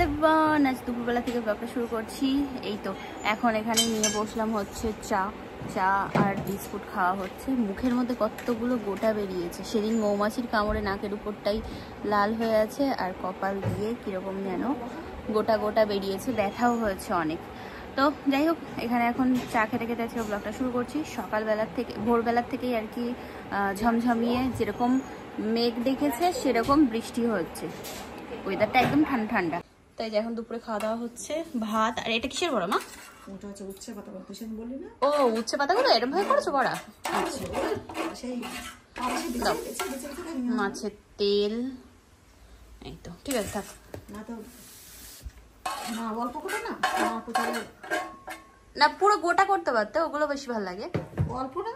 Everyone, আজ দুপুরবেলা থেকে ব্লগটা শুরু করছি। এই তো এখন এখানে নিয়ে বসলাম হচ্ছে চা আর বিস্কুট খাওয়া হচ্ছে। মুখের মধ্যে কতগুলো গোটা বেরিয়েছে, সেদিন মৌমাছির কামড়ে নাকের উপরটাই লাল হয়ে আছে আর কপাল দিয়ে কীরকম যেন গোটা গোটা বেরিয়েছে, ব্যথাও হয়েছে অনেক। তো যাই হোক, এখানে এখন চা খেতে খেতে আজকে ব্লগটা শুরু করছি। সকালবেলার থেকে ভোরবেলার থেকেই আর কি ঝমঝমিয়ে যেরকম মেঘ দেখেছে সেরকম বৃষ্টি হচ্ছে, ওয়েদারটা একদম ঠান্ডা ঠান্ডা। তাই যে এখন দুপুরে খাওয়া দাওয়া হচ্ছে, ভাত। আর এটা কিসের বড়া মা? ওটা হচ্ছে উচ্ছে পাতা বলি না? ও উচ্ছে পাতাগুলো এরকম ভাবে করেছো বড়া? আচ্ছা, মাছের তেল এই তো ঠিক আছে, থাক না তো না, অল্প করে না না, পুরো গোটা করতে পারতে, ওগুলো বেশি ভালো লাগে। অল্প না,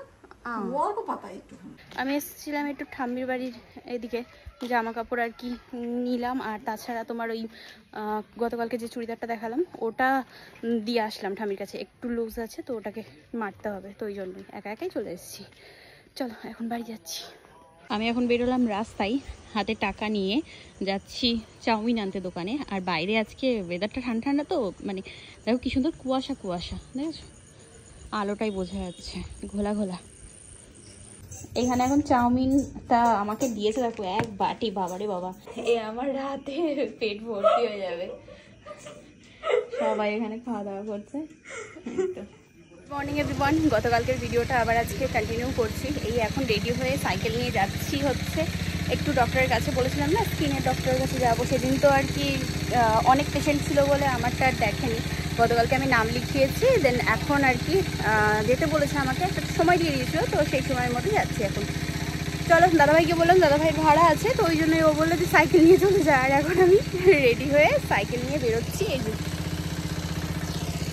অল্প পাতা একটু। আমি এসেছিলাম একটু ঠাম্মির বাড়ির এদিকে, জামা কাপড় আর কি নিলাম। আর তাছাড়া তোমার ওই গতকালকে যে চুড়িদারটা দেখালাম ওটা দিয়ে আসলাম ঠাম্মির কাছে, একটু লুজ আছে তো ওটাকে মারতে হবে, তো ওই জন্যই একা একাই চলে এসেছি। চলো এখন বাড়ি যাচ্ছি। আমি এখন বেরোলাম রাস্তায়, হাতে টাকা নিয়ে যাচ্ছি চাউমিন আনতে দোকানে। আর বাইরে আজকে ওয়েদারটা ঠান্ডা ঠান্ডা তো, মানে দেখো কি সুন্দর কুয়াশা কুয়াশা, দেখেছো আলোটাই বোঝা যাচ্ছে, ঘোলা ঘোলা। এখানে এখন চাউমিনটা আমাকে দিয়েছে, দেখো এক বাটি, বাবারে বাবা, এ আমার রাতে পেট ভর্তি হয়ে যাবে। সবাই এখানে খাওয়া দাওয়া করছে। মর্নিং এভরিওয়ান, গতকালকের ভিডিওটা আবার আজকে কন্টিনিউ করছি। এই এখন রেডি হয়ে সাইকেল নিয়ে যাচ্ছি হচ্ছে একটু ডক্টরের কাছে, বলেছিলাম না স্কিনের ডক্টরের কাছে যাবো। সেদিন তো আর কি অনেক পেশেন্ট ছিল বলে আমারটা আর দেখেনি। গতকালকে আমি নাম লিখিয়েছি, দেন এখন আর কি যেতে বলেছে আমাকে, একটা সময় দিয়ে দিয়েছিল, তো সেই সময়ের মধ্যে যাচ্ছি এখন। চলো, দাদাভাইকে বললাম, দাদাভাইয়ের ভাড়া আছে, তো ওই জন্যই ও বললো যে সাইকেল নিয়ে চলে যায়। আর এখন আমি রেডি হয়ে সাইকেল নিয়ে বেরোচ্ছি। এই যে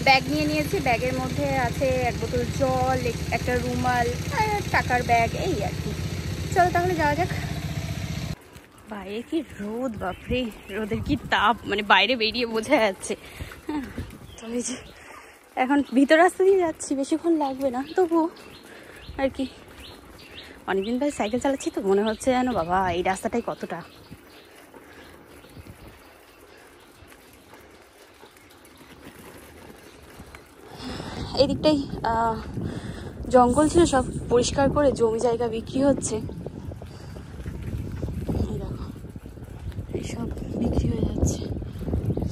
ব্যাগ নিয়ে নিয়েছি, ব্যাগের মধ্যে আছে এক বোতল জল, একটা রুমাল, টাকার ব্যাগ, এই আর কি। চলো তাহলে যাওয়া যাক। বাইরে কি রোদ, বাপরে রোদের কি তাপ, মানে বাইরে বেরিয়ে বোঝা যাচ্ছে। হ্যাঁ, তো এই যে এখন ভিতর রাস্তা দিয়ে যাচ্ছি, বেশিক্ষণ লাগবে না, তবু আর কি অনেকদিন ধরে সাইকেল চালাচ্ছি তো মনে হচ্ছে যেন বাবা এই রাস্তাটাই কতটা। এদিকটাই জঙ্গল ছিল, সব পরিষ্কার করে জমি জায়গা বিক্রি হচ্ছে। দেখো সব বিক্রি হয়ে যাচ্ছে,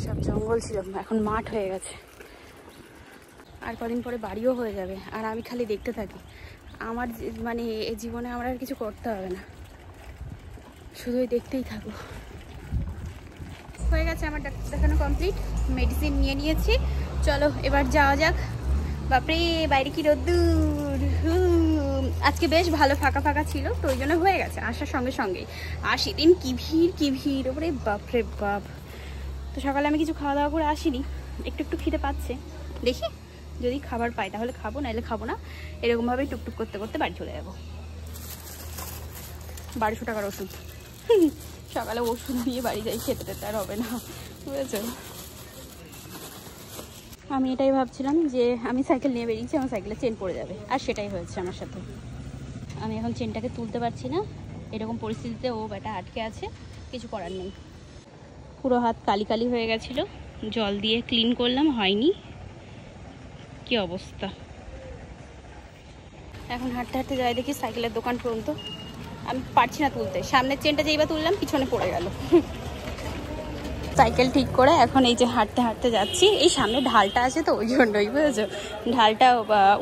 সব জঙ্গল ছিল এখন মাঠ হয়ে গেছে। আর কদিন পরে বাড়িও হয়ে যাবে, আর আমি খালি দেখতে থাকি। আমার মানে এই জীবনে আমার আর কিছু করতে হবে না, শুধুই দেখতেই থাকবো। হয়ে গেছে আমার ডাক্তার দেখানো কমপ্লিট, মেডিসিন নিয়ে নিয়েছি। চলো এবার যাওয়া যাক। বাপরে বাইরে কি রোদ্দুর, আজকে বেশ ভালো ফাঁকা ফাঁকা ছিল, তো ওই জন্য হয়ে গেছে আসার সঙ্গে সঙ্গেই। আর সেদিন কি ভিড়, ওপরে বাপরে বাপ। তো সকালে আমি কিছু খাওয়া দাওয়া করে আসিনি, একটু একটু খিদে পাচ্ছে, দেখি যদি খাবার পাই তাহলে খাবো, নাহলে খাবো না। এরকমভাবেই টুকটুক করতে করতে বাড়ি চলে যাবো। 1200 টাকার ওষুধ, সকালে ওষুধ দিয়ে বাড়ি যাই, খেতে টেতে আর হবে না, বুঝেছো। আমি এটাই ভাবছিলাম যে আমি সাইকেল নিয়ে বেরিয়েছি, আমার সাইকেলের চেন পড়ে যাবে, আর সেটাই হয়েছে আমার সাথে। আমি এখন চেনটাকে তুলতে পারছি না, এরকম পরিস্থিতিতে ও ব্যাটা আটকে আছে, কিছু করার নেই। পুরো হাত কালি কালি হয়ে গেছিলো, জল দিয়ে ক্লিন করলাম, হয়নি, কি অবস্থা। এখন হাঁটতে হাঁটতে যাই দেখি সাইকেলের দোকান পর্যন্ত, আমি পারছি না তুলতে, সামনের চেনটা যেইবার তুললাম পিছনে পড়ে গেল। সাইকেল ঠিক করে এখন এই যে হাঁটতে হাঁটতে যাচ্ছি। এই সামনে ঢালটা আছে তো ওই জন্যই, বুঝেছো, ঢালটা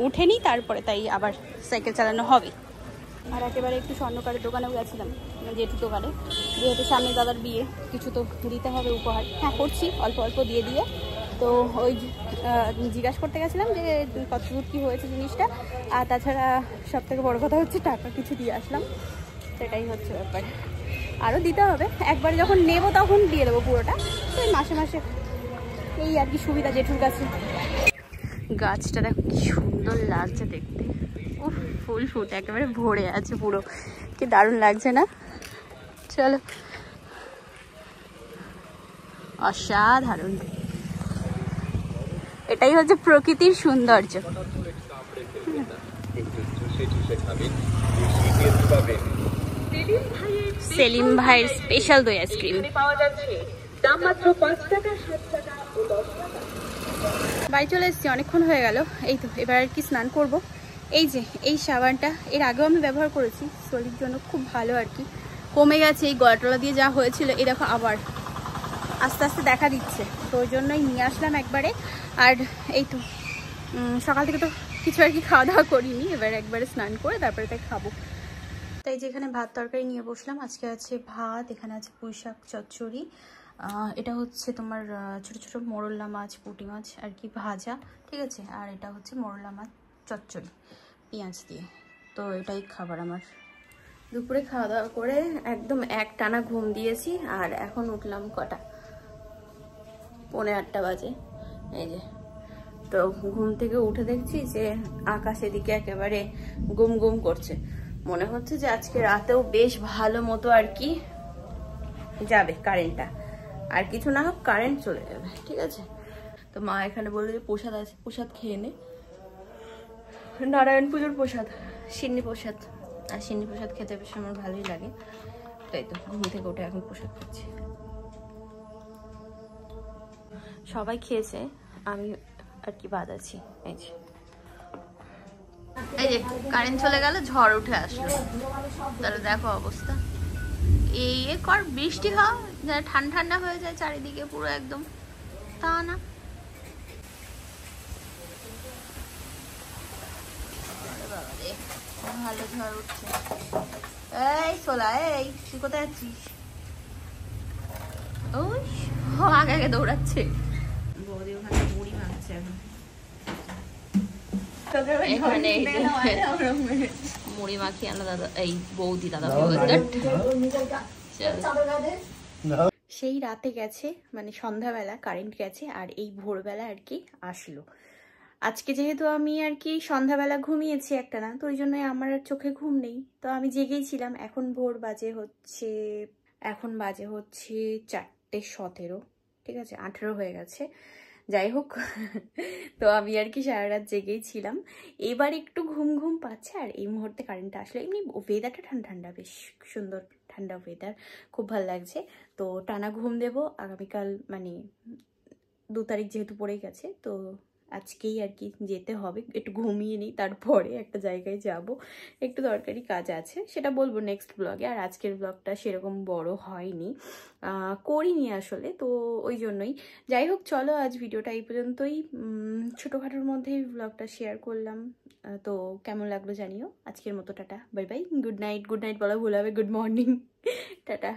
উঠেনি, তারপরে তাই আবার সাইকেল চালানো হবে। আর একেবারে একটু স্বর্ণকারের দোকানেও গেছিলাম, জেঠুর দোকানে, যেহেতু সামনে দাদার বিয়ে, কিছু তো দিতে হবে উপহার। হ্যাঁ করছি, অল্প অল্প দিয়ে। তো ওই জিজ্ঞাসা করতে গেছিলাম যে কত দূর কী হয়েছে জিনিসটা। আর তাছাড়া সব থেকে বড়ো কথা হচ্ছে টাকা কিছু দিয়ে আসলাম, সেটাই হচ্ছে ব্যাপার। আরও দিতে হবে, একবার যখন নেব তখন দিয়ে দেবো পুরোটা, তো মাসে মাসে এই আর কি সুবিধা জেঠুর কাছে। গাছটা দেখো কি সুন্দর লাগছে দেখতে, ও ফুল ফুটে একেবারে ভরে আছে পুরো, কি দারুণ লাগছে না। চলো, অসাধারণ, এটাই হচ্ছে প্রকৃতির সৌন্দর্য। সেলিম ভাইয়ের স্পেশাল দই আইসক্রিম পাওয়া যাচ্ছে দাম মাত্র 5 টাকা, 7 টাকা ও 10 টাকা। বাড়ি চলে এসেছি, অনেকক্ষণ হয়ে গেল। এই তো এবার আর কি স্নান করব। এই যে এই সাবানটা এর আগেও আমি ব্যবহার করেছি, শরীরের জন্য খুব ভালো আর কি, কমে গেছে এই গলাটলা দিয়ে যা হয়েছিল, এই দেখো আবার আস্তে আস্তে দেখা দিচ্ছে, তো ওই জন্যই নিয়ে আসলাম একবারে। আর এই তো সকাল থেকে তো কিছু আর কি খাওয়া দাওয়া করিনি, এবার একবারে স্নান করে তারপরে তাই খাবো। তাই যেখানে ভাত তরকারি নিয়ে বসলাম, আজকে আছে ভাত, এখানে আছে পুঁই শাক চচ্চড়ি, এটা হচ্ছে তোমার ছোট ছোট মোরলা মাছ, পুঁটি মাছ আর কি ভাজা, ঠিক আছে, আর এটা হচ্ছে মোরলা মাছ চচ্চড়ি পেঁয়াজ দিয়ে। তো এটাই খাবার আমার। দুপুরে খাওয়া দাওয়া করে একদম এক টানা ঘুম দিয়েছি, আর এখন উঠলাম কটা, 7:45 বাজে। এই যে তো ঘুম থেকে উঠে দেখছি যে আকাশ এদিকে একেবারে গুম গুম করছে, মনে হচ্ছে যে আজকে রাতেও বেশ ভালো মতো আর কি যাবে কারেন্টটা, আর কিছু না হোক কারেন্ট চলে যাবে, ঠিক আছে। তো মা এখানে বললো যে প্রসাদ আছে, প্রসাদ খেয়ে নে, নারায়ণ পুজোর প্রসাদ, সিন্নি প্রসাদ, আর সিন্নি প্রসাদ খেতে বেশ আমার ভালোই লাগে, তাই তো ঘুম থেকে উঠে এখন প্রসাদ খাচ্ছি। সবাই খেয়েছে, আমি আর কি বাদ আছি। এই যে এই যে কারেন্ট চলে গেল, ঝড় উঠে আসলো, তাহলে দেখো অবস্থা। এই কর বৃষ্টি হয় যেন ঠান্ডা ঠান্ডা হয়ে যায় চারিদিকে পুরো একদম, তা না। ভালো ঝড় উঠছে। এই সোলা, এই তুই কোথায় যাচ্ছিস? ওই আগে আগে দৌড়াচ্ছে, বৌদি ওখানে মুড়ি মাখছে এখন। এখানে মুড়ি মাখিয়ে আনো দাদা, এই বৌদি দাদা। সেই রাতে গেছে, মানে সন্ধ্যাবেলা কারেন্ট গেছে, আর এই ভোরবেলা আর কি আসলো। আজকে যেহেতু আমি আর কি সন্ধ্যাবেলা ঘুমিয়েছি একটা না, তো ওই জন্য আমার আর চোখে ঘুম নেই, তো আমি জেগেই ছিলাম। এখন ভোর বাজে হচ্ছে, এখন বাজে হচ্ছে 4:17, ঠিক আছে, 18 হয়ে গেছে। যাই হোক, তো আমি আর কি সারা রাত জেগেই ছিলাম। এবার একটু ঘুম ঘুম পাচ্ছে, আর এই মুহূর্তে কারেন্টটা আসলো। এমনি ওয়েদারটা ঠান্ডা ঠান্ডা, বেশ সুন্দর ঠান্ডা ওয়েদার, খুব ভালো লাগছে। তো টানা ঘুম দেবো আগামীকাল, মানে 2 তারিখ যেহেতু পড়ে গেছে, তো আজকেই আর কি যেতে হবে, একটু ঘুমিয়ে নিই, তারপরে একটা জায়গায় যাব, একটু দরকারি কাজ আছে, সেটা বলবো নেক্সট ব্লগে। আর আজকের ব্লগটা সেরকম বড় হয়নি, করিনি আসলে, তো ওই জন্যই। যাই হোক, চলো আজ ভিডিওটা এই পর্যন্তই, ছোটোখাটোর মধ্যেই ব্লগটা শেয়ার করলাম। তো কেমন লাগলো জানিও। আজকের মতো tata, bye bye, good night. Good night বলা ভুল হবে, গুড মর্নিং, টাটা।